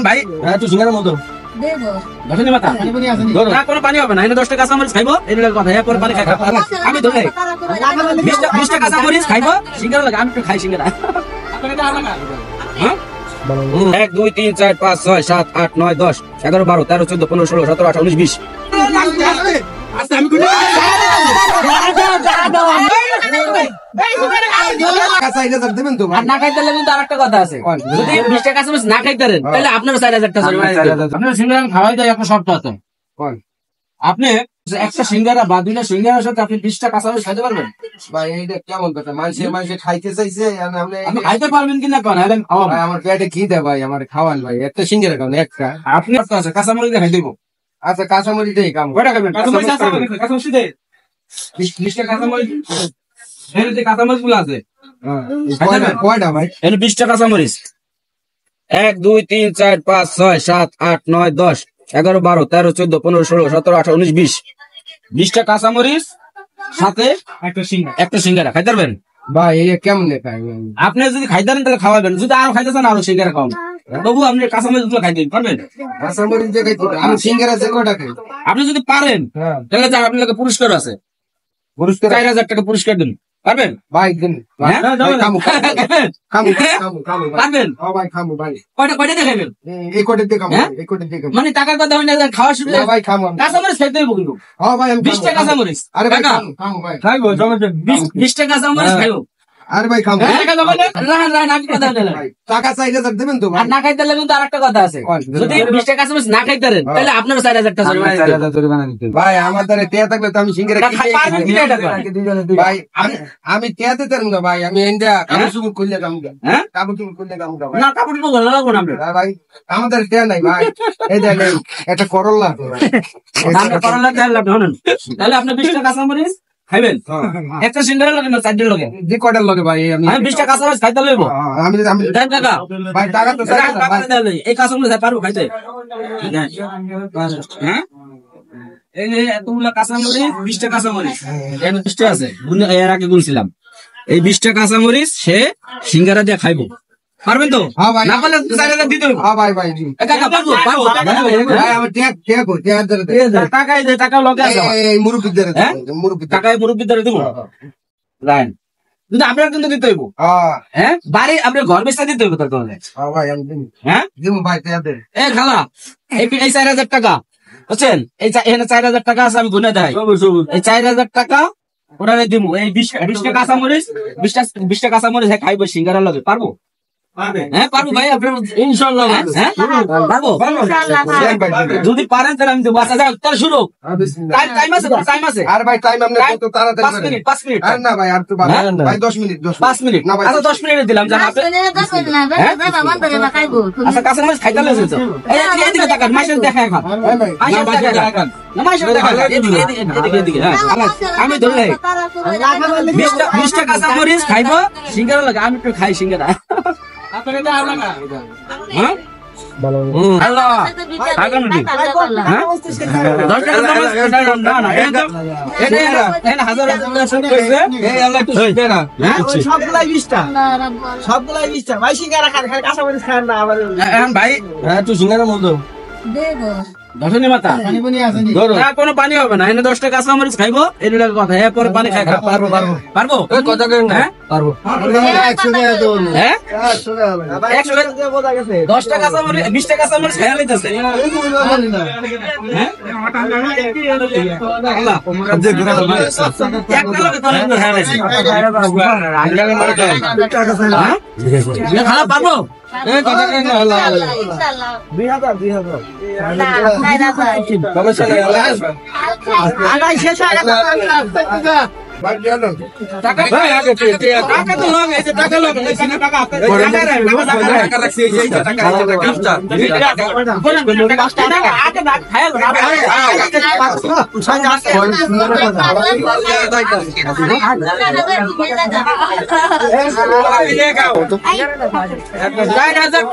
ভাই তুই সিঙ্গারের মতো কোনো পানি হবে না, 10 টাকা কাঁচামরিচ খাইবো এর কথা, এরপর পানি খাই আমি ধরে 20 টাকা কাঁচামরিচ খাইবো সিঙ্গারা লাগে, আমি একটু খাই সিঙ্গারা। 1 2 3 4 5 6 7 8 9 10 11 12 13 14 15 16 17 18 19 20 আপনি একটা সিঙ্গারা বা 2টা সিঙ্গারার সাথে আপনি 20টা কাঁচামরিচ খাইতে পারবেন? ভাই এইটা কেমন কথা, মানুষে খাইতে চাইছে আপনি খাইতে পারবেন কিনা কোন? আমার পেটে খিদে ভাই, আমার খাওয়ান ভাই, একটা সিঙ্গারা খাওয়ান একটা। আপনি কাঁচামরিচ খাই দেবো। আচ্ছা কাঁচামরিচ দেই কাম কয়টা খাবেন? কাঁচামরিচ দে 20টা কাঁচামরিচ, এর যে কাঁচামরিচ গুলো আছে কয়টা ভাই? এর 20টা কাঁচামরিচ 1 2 3 4 5 6 7 8 9 10 11 12 13 14 15 16 17 18 19 20 20টা কাঁচামরিচ সাথে একটা সিঙ্গারা খাইতে পারবেন ভাই? এই কেমন খাই? আপনি যদি খাইতে পারেন তাহলে খাওয়াবেন, যদি আরো খাইতে চান আরো সিঙ্গারা খাওয়ান, তবু আপনি কাঁচামরিচ গুলো খাইতে পারবেন। কাঁচামরিচ যে খাইতে আমি সিঙ্গারা যে কয়টা খাই? আপনি যদি পারেন তাহলে আপনার পুরস্কার আছে, 4000 টাকা পুরস্কার দিন, পারবেন ভাই? দিন কয়টা দেখাবেন? এই কয়টা দিয়ে খাবো, এই কয়টা দিয়ে খাবো মানে টাকার কথা হয় না, খাওয়া শুরু ভাই খাবো কাঁচামরিচ খাইতে হবে কিন্তু। ভাই 20টা কাঁচামরিচ, আরে ভাই খাবো ভাই, খাইবো 20টা কাঁচামরিচ খাইবো। আরে ভাই খাবো টাকা 4000 দেবেন তো? না খাইতে হলে কিন্তু আরেকটা কথা আছে, যদি 20টা কাঁচামরিচ না খাইতে পারেন তাহলে আপনার 4000 টাকা জরিমানা দিতে হবে। ভাই আমার দ্বারা টিয়া থাকলে তো আমি সিঙ্গারা ভাই, আমি টিয়া দিতে পারবো না ভাই, আমি ইন্ডিয়া কাপড় চুপড় করলে কাম কাপড় চুপড় করলে কাম না, কাপড় তো ভালো লাগবো না ভাই, আমাদের টিয়া নাই ভাই। এই দেখেন একটা করল্লা, করল্লা তেল লাগবে হলেন, তাহলে আপনি 20টা কাঁচামরিচ খাইবেন, একটা সিঙ্গারা লাগে না 4 লগে যে কয়টার লগে ভাই? আমি 20টা কাঁচামরিচ খাইতে লইব, আমি টাকা ভাই টাকা তো এই কাঁচামরিচ পারবো খাইতে? হ্যাঁ এই যে এতগুলা কাঁচামরিচ, 20টা কাঁচামরিচ এখানে 20টা আছে, এর আগে গুনছিলাম, এই 20টা কাঁচামরিচ সে সিঙ্গারা দিয়ে খাইবো, পারবেন তো? না পারলে 4000 দিতে হবে। ভাই ভাই আমার টাকায় যে টাকা লগে আছে মুরব্বীদের টাকায় মুরব্বীদের দিব লাইন, কিন্তু আপনার কিন্তু দিতে হইব। হ্যাঁ বাড়ি আপনার ঘর বেচা দিতে হইব তার কারণে। হ্যাঁ ভাই এ খালা এই 4000 টাকা বুঝছেন, এই এখানে 4000 টাকা আছে, আমি গুনে দেয় এই 4000 টাকা ওরা দিব। এই 20টা কাঁচামরিচ 20টা কাঁচামরিচ খাইবো সিঙ্গারা লগে, পারবো? হ্যাঁ পারবো ভাই, আপনার ইনশাআল্লাহ পারবো। যদি পারেন তাহলে আমি দেবো। আচ্ছা যাক তাহলে শুরু, টাইম আছে, টাইম আছে। আর ভাই টাইম আপনি কত তাড়াতাড়ি? 5 মিনিট 5 মিনিট আর না ভাই আর তো ভাই 10 মিনিট 5 মিনিট না ভাই, আচ্ছা 10 মিনিট দিলাম। আচ্ছা কাঁচামরিচ খাইতে লাগছে তো, এদিকে তাকান, মাইশের দেখা এখন, মাইশের দেখা না, মাইশের দেখা এদিকে। আমি ধরে 20টা কাঁচামরিচ খাইবো সিঙ্গারা লাগে, আমি একটু খাই সিঙ্গারা। হ্যাঁ আল্লাহ টাকা নাকি? হ্যাঁ 10 টাকা না না, এটা 1000 এই আল্লাহ একটু সিঙ্গারা। হ্যাঁ সবগুলাই 20টা, সবগুলাই 20টা ভাই, সিঙ্গারা খান, খালি কাঁচামরিচ খান না আবার। এখন ভাই তুই সিঙ্গারার মতো দেবো দশনি মাথা না, কোনো পানি হবে না, 10 টাকা কাঁচামরিচ খাইবো এর কথা, এরপর পানি খাই পারবো পারবো পারবো কথা কেন? হ্যাঁ পারবো। 10 টাকা কাঁচামরিচ 20 টাকা কাঁচামরিচ খাইয়া লইতেছে। খারাপ পারবো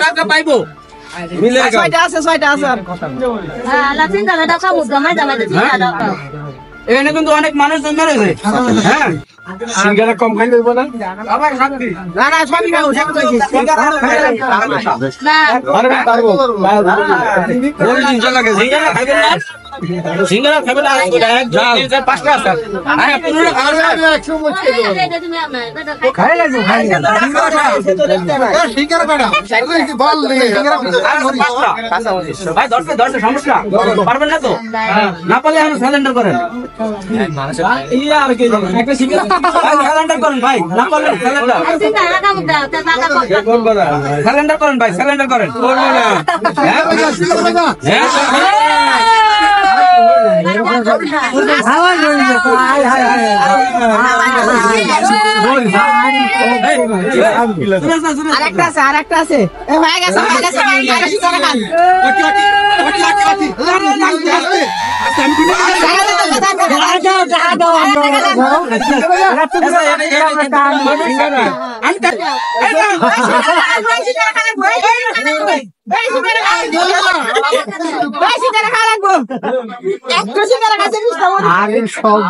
টাকা পাইবো মিলে এখানে কিন্তু অনেক মানুষ মেরেছে। হ্যাঁ সিঙ্গারা কম খাই দেবো না না না সবই খাবো সব খাইছি সিঙ্গারা খাবেন না পাঁচটা আছে ভাই দশটা সমস্যা পারবেন না তো না পারলে এখন স্যালেন্ডার করেন একটা স্যালেন্ডার করেন ভাই না পারলে স্যালেন্ডার করেন ভাই স্যালেন্ডার করেন আরেকটা আছে হয়ে গেছে সব